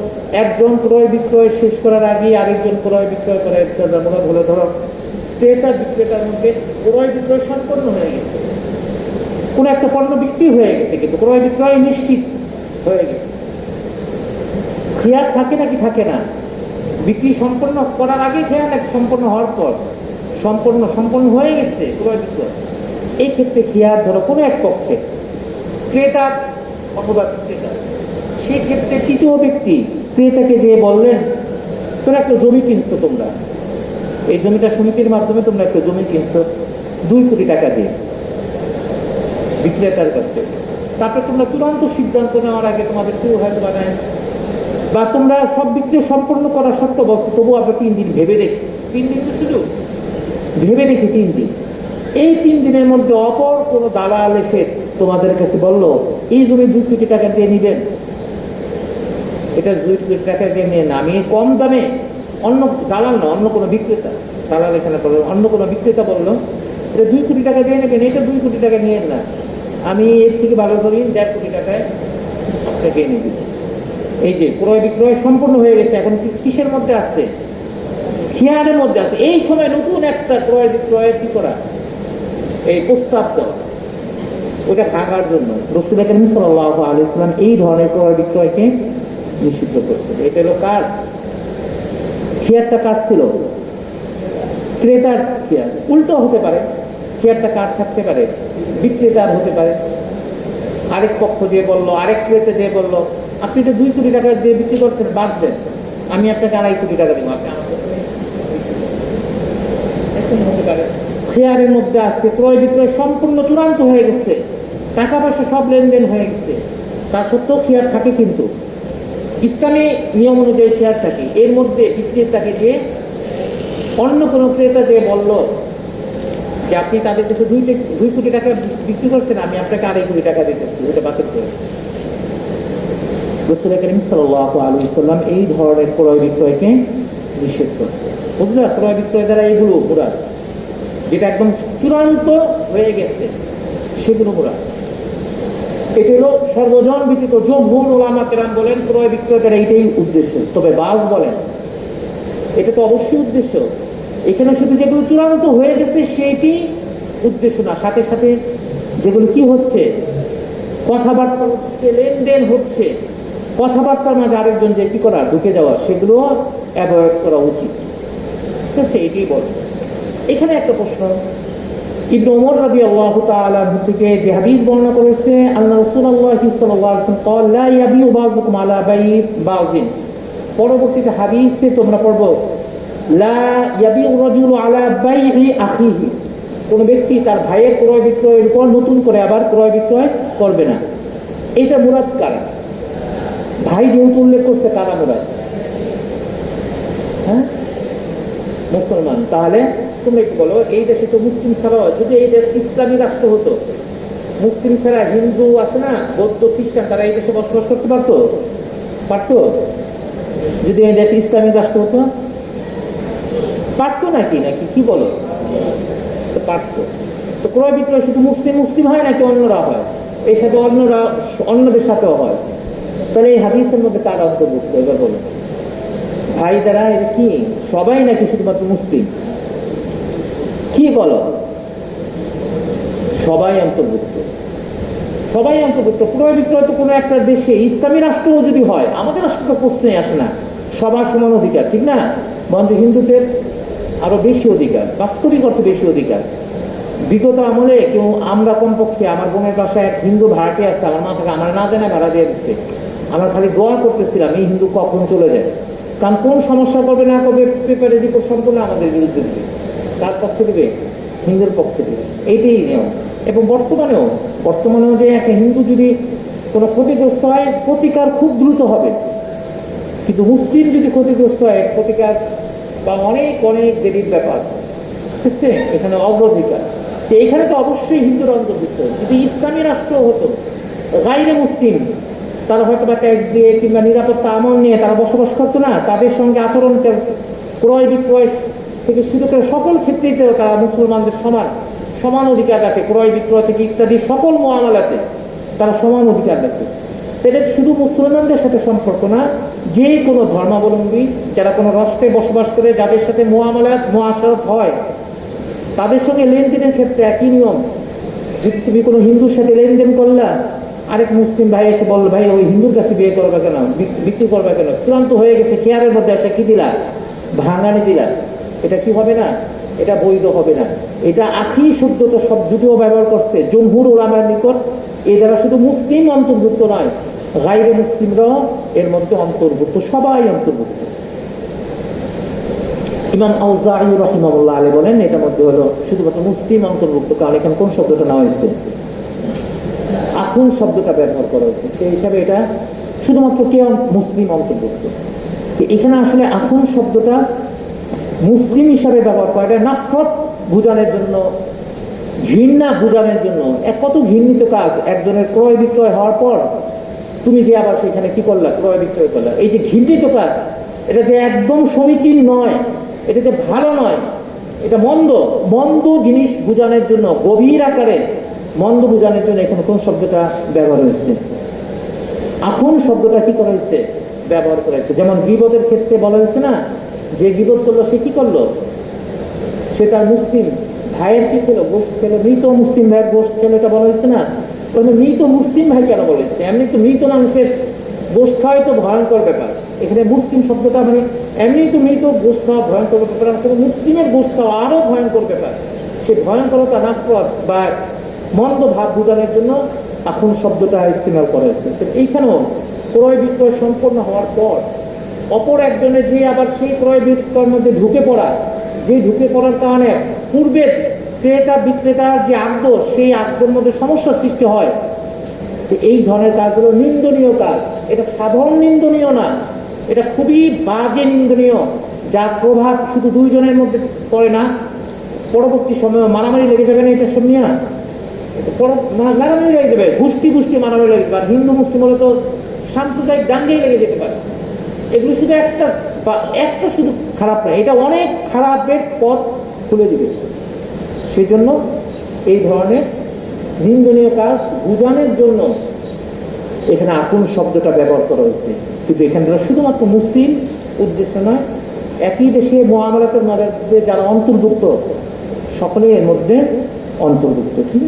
একজন ক্রয় বিক্রয় শেষ করার আগে আরেকজন ক্রয় বিক্রয় করার জন্য হলো, ধরো ক্রেতা বিক্রেতার মধ্যে ক্রয় বিক্রয় সম্পন্ন হয়ে গেছে, কোন একটা পণ্য বিক্রি হয়ে গেছে কিন্তু ক্রয় বিক্রয় নিশ্চিত হয়ে গেছে। খেয়াল থাকে নাকি থাকে না, বিক্রি সম্পন্ন করার আগে খেয়াল নাকি সম্পন্ন হওয়ার পর, সম্পন্ন হয়ে গেছে ক্রয় বিক্রয়। এই ক্ষেত্রে খেয়াল ধরো কোনো এক পক্ষে ক্রেতা অথবা বিক্রেতা, সেক্ষেত্রে তৃতীয় ব্যক্তি ক্রেতাকে যে বললেন, তোরা একটা জমি কিনছো, তোমরা এই জমিটা সমিতির মাধ্যমে তোমরা একটা জমি কিনছো 2 কোটি টাকা দিয়ে বিক্রেতার কাছে, তারপরে তোমরা চূড়ান্ত সিদ্ধান্ত নেওয়ার আগে তোমাদের কেউ হয়তো বানায়, বা তোমরা সব বিক্রি সম্পন্ন করা সত্ত্বেও বস্তু তবু আমরা 3 দিন ভেবে দেখি, 3 দিন তো শুধু ভেবে দেখি 3 দিন। এই 3 দিনের মধ্যে অপর কোনো দালাল এসে তোমাদের কাছে বললো এই জমি 2 কোটি টাকা দিয়ে নিবেন, এটা 2 কোটি টাকা দিয়ে নিয়ে না, আমি কম দামে অন্য দালাল না, অন্য কোনো বিক্রেতা, দালাল এখানে বললো, অন্য কোনো বিক্রেতা বললো এটা 2 কোটি টাকা দিয়ে নেবেন, এটা 2 কোটি টাকা নিয়েন না, আমি এর থেকে ভালো করি 1.5 কোটি টাকায় আপনাকে এনে দিই। এই যে ক্রয় বিক্রয় সম্পূর্ণ হয়ে গেছে, এখন কিসের মধ্যে আসছে? খিয়ারের মধ্যে আছে। এই সময় নতুন একটা ক্রয় বিক্রয়ের কি করা, এই প্রস্তাব দেওয়া, ওটা ভাঙার জন্য রাসূল করিম সাল্লাল্লাহু আলাইহি ওয়াসাল্লাম এই ধরনের ক্রয় বিক্রয়কে নিষিদ্ধ করছেন। এটা হলো কার খিয়ারটা? কার ছিল? ক্রেতার খিয়ার। উল্টো হতে পারে, খিয়ারটা কার থাকতে পারে? বিক্রেতার হতে পারে। আরেক পক্ষ দিয়ে বললো, আরেক ক্রেতা দিয়ে বললো আপনি এটা 2 কোটি টাকা দিয়ে বিক্রি করছেন, বাদ দেন, আমি আপনাকে 2.5 কোটি টাকা দেবো, আপনি আমাকে হতে পারে। খিয়ারের মধ্যে আসছে, ক্রয় বিক্রয় সম্পূর্ণ চূড়ান্ত হয়ে গেছে, টাকা পয়সা সব লেনদেন হয়ে গেছে, তা সত্ত্বেও খিয়ার থাকে। কিন্তু ইসলামী নিয়ম অনুযায়ী খিয়ার থাকে। এর মধ্যে বিক্রেতাকে দিয়ে অন্য কোনো ক্রেতা যে বলল যে আপনি তাদের কাছে 2 কোটি টাকা বিক্রি করছেন, আমি আপনাকে 2.5 কোটি টাকা দিতেছি, ওটা বাতিল করে। রাসূল করিম সাল্লাল্লাহু আলাইহি ওয়াসাল্লাম এই ধরনের ক্রয় বিক্রয়কে নিষেধ করছে। বুঝলা, ক্রয় বিক্রয় দ্বারা এইগুলো পুরা যেটা একদম চূড়ান্ত হয়ে গেছে সেগুলো পুরা। এটা হলো সর্বজন বিদিত, জমহুর উলামা কেরাম বলেন ক্রয় বিক্রয় দ্বারা এইটাই উদ্দেশ্য। তবে বাজ বলেন এটা তো অবশ্যই উদ্দেশ্য, এখানে শুধু যেগুলো চূড়ান্ত হয়ে গেছে সেইটি উদ্দেশ্য না, সাথে সাথে যেগুলো কি হচ্ছে, কথাবার্তা হচ্ছে, লেনদেন হচ্ছে, কথাবার্তার মাঝে আরেকজন যে কি করা, ঢুকে যাওয়া, সেগুলো অ্যাভয়েড করা উচিত। ঠিক আছে, এটাই বল। এখানে একটা প্রশ্ন, ইবনে ওমর রাদিয়াল্লাহু তাআলা আনহু থেকে যে হাদিস বর্ণনা করেছে, আল্লাহ রাসূলুল্লাহ সাল্লাল্লাহু আলাইহি ওয়াসাল্লাম قال لا يبيع بعضكم على بيع بعض। পরবর্তীতে হাদিসে তোমরা পড়বো লা ইয়াবিউ রাজুলু আলা বাই'i আখিহি, কোন ব্যক্তি তার ভাইয়ের ক্রয় বিক্রয়ের উপর নতুন করে আবার ক্রয় বিক্রয় করবে না। এটা মুরাদ কারা? ভাই যেহেতু উল্লেখ করছে, কারা মুরাদ? হ্যাঁ, মুসলমান। তাহলে তুমি কি বলো, এই দেশে তো মুসলিম ছাড়াও, যদি এই দেশ ইসলামী রাষ্ট্র হতো, মুসলিম ছাড়া হিন্দু আছে না, বৌদ্ধ, খ্রিস্টান, তারা এই দেশে বসবাস করতে পারতো? পারতো? যদি এই দেশে ইসলামী রাষ্ট্র হতো পারতো নাকি? নাকি কি বলো? পারতো। তো ক্রয় বিক্রয় শুধু মুসলিম মুসলিম হয় নাকি অন্যরা হয়? এর সাথে অন্যরা অন্যদের সাথেও হয়। তাহলে এই হাদিসের মধ্যে কার অন্তর্ভুক্ত? এবার বলো ভাই যারা, এটা কি সবাই নাকি শুধুমাত্র মুসলিম? কি বলো? সবাই অন্তর্ভুক্ত, সবাই অন্তর্ভুক্ত। ক্রয় বিক্রয় তো কোনো একটা দেশে ইসলামী রাষ্ট্রও যদি হয়, আমাদের রাষ্ট্র তো প্রশ্নই আসে না, সবার সমান অধিকার, ঠিক না? বন্ধু হিন্দুদের আরো বেশি অধিকার, বাস্তবিক অর্থে বেশি অধিকার। বিগত আমলে কেউ, আমরা কমপক্ষে, আমার বোনের বাসায় এক হিন্দু ভাড়াটে আছে, আমার মা থেকে আমার না দেয় না, ভাড়া দিয়ে দিচ্ছে, আমরা খালি দোয়া করতেছিলাম এই হিন্দু কখন চলে যায়, কারণ কোন সমস্যা করবে না করবে পেপারে রিপোর্ট সম্পূর্ণ আমাদের বিরুদ্ধে দিবে। তার পক্ষে দেবে, হিন্দুর পক্ষে দেবে, এইটাই নিয়ম। এবং বর্তমানেও যে একটা হিন্দু যদি কোনো ক্ষতিগ্রস্ত হয়, প্রতিকার খুব দ্রুত হবে, কিন্তু মুসলিম যদি ক্ষতিগ্রস্ত হয়, প্রতিকার বা অনেক অনেক দেরির ব্যাপার। ঠিক আছে, এখানে অগ্রাধিকার। এখানে তো অবশ্যই হিন্দুর অন্তর্ভুক্ত। যদি ইসলামী রাষ্ট্র হতো, গায়রে মুসলিম, তারা হয়তো বা ট্যাক্স দিয়ে কিংবা নিরাপত্তা আমল নিয়ে তারা বসবাস করতো না, তাদের সঙ্গে আচরণ, ক্রয় বিক্রয় থেকে শুরু করে সকল ক্ষেত্রেই তারা মুসলমানদের সমান অধিকার রাখে। ক্রয় বিক্রয় থেকে ইত্যাদি সকল মুআমালাতে তারা সমান অধিকার রাখে। এটা শুধু মুসলমানদের সাথে সম্পর্ক না, যে কোনো ধর্মাবলম্বী যারা কোনো রাষ্ট্রে বসবাস করে, যাদের সাথে মুআশারাত হয়, তাদের সঙ্গে লেনদেনের ক্ষেত্রে একই নিয়ম। যদি তুমি কোনো হিন্দুর সাথে লেনদেন করলা, আরেক মুসলিম ভাই এসে বলল ভাই ওই হিন্দুর কাছে বিয়ে করবে কেন, বিক্রি করবে কেন, চূড়ান্ত হয়ে গেছে, শেয়ারের মধ্যে এসে কি দিলা, ভাঙানি দিলা, এটা কি হবে না? এটা বৈধ হবে না। এটা আখি শব্দটা সব যদিও ব্যবহার করছে জমহুর উলামার নিকট, এই দ্বারা শুধু মুসলিম অন্তর্ভুক্ত নয়, গায়রে মুসলিমরাও এর মধ্যে অন্তর্ভুক্ত, সবাই অন্তর্ভুক্ত। ইমাম আউজাঈ রাহিমাহুল্লাহ আলাইহি বলেন এটার মধ্যে হলো শুধুমাত্র মুসলিম অন্তর্ভুক্ত, কারণ এখানে কোন শব্দটা নেওয়া হয়েছে? আখুন শব্দটা ব্যবহার করা হয়েছে, সেই হিসাবে এটা শুধুমাত্র কে মুসলিম অন্তর্ভুক্ত। এখানে আসলে আখুন শব্দটা মুসলিম হিসাবে ব্যবহার করা, এটা নাফরত বোঝানোর জন্য, ঘৃণা বোঝানোর জন্য। কত ঘৃণিত কাজ, একজনের ক্রয় বিক্রয় হওয়ার পর তুমি যে আবার সেখানে কি করলা, ক্রয় বিক্রয় করলা, এই যে ঘৃণিত কাজ, এটা যে একদম সমীচীন নয়, এটা যে ভালো নয়, এটা মন্দ, মন্দ জিনিস বোঝানোর জন্য, গভীর আকারে মন্দ বোঝানোর জন্য এখানে কোন শব্দটা ব্যবহার হয়েছে? আখুন শব্দটা কি করা হয়েছে? ব্যবহার করা হয়েছে। যেমন গীবতের ক্ষেত্রে বলা হয়েছে না, যে গীবত করলো সে কি করলো? সেটা মুসলিম ভাইয়ের কি খেলো? গোষ্ঠ খেলো। মৃত মুসলিম ভাইয়ের গোষ্ঠ খেলো, এটা বলা হয়েছে না? তাহলে মৃত মুসলিম ভাই কেন বলেছে? এমনি তো মৃত মানুষের গোষ্ঠ খাওয়াই তো ভয়ঙ্কর ব্যাপার। এখানে মুসলিম শব্দটা মানে এমনি তো মৃত গোষ্ঠ খাওয়া ভয়ঙ্কর ব্যাপার, আসলে মুসলিমের গোষ্ঠ খাওয়া আরো ভয়ঙ্কর ব্যাপার। সে ভয়ঙ্করতা নাফরত বা মন্দ ভাব বোঝানোর জন্য এখন শব্দটা ইস্তেমাল করা হয়েছে। এইখানেও ক্রয় বিক্রয় সম্পন্ন হওয়ার পর অপর একজনের যে আবার সেই ক্রয় বিক্রয়ের মধ্যে ঢুকে পড়া, যে ঢুকে পড়ার কারণে পূর্বের ক্রেতা বিক্রেতার যে আগ্রহ, সেই আগ্রহের মধ্যে সমস্যার সৃষ্টি হয়, এই ধরনের কাজগুলো নিন্দনীয় কাজ। এটা সাধারণ নিন্দনীয় না, এটা খুবই বাজে নিন্দনীয়, যার প্রভাব শুধু দুইজনের মধ্যে পড়ে না, পরবর্তী সময়ে মারামারি লেগে যাবে না? এটা শুনিয়া মারামারি লেগে যাবে, গোষ্ঠী গোষ্ঠী মারামারি লেগে যাবে। হিন্দু মুসলিম হলে তো সাম্প্রদায়িক দাঙ্গেই লেগে যেতে পারে। এগুলো শুধু একটা শুধু খারাপ না, এটা অনেক খারাপের পথ খুলে দিবে। সেই জন্য এই ধরনের নিন্দনীয় কাজ বোঝানোর জন্য এখানে আপন শব্দটা ব্যবহার করা হয়েছে। কিন্তু এখানে শুধুমাত্র মুসলিম উদ্দেশ্য নয়, একই দেশে মুআমালাতের মধ্যে যারা অন্তর্ভুক্ত সকলে এর মধ্যে অন্তর্ভুক্ত। ঠিক আছে।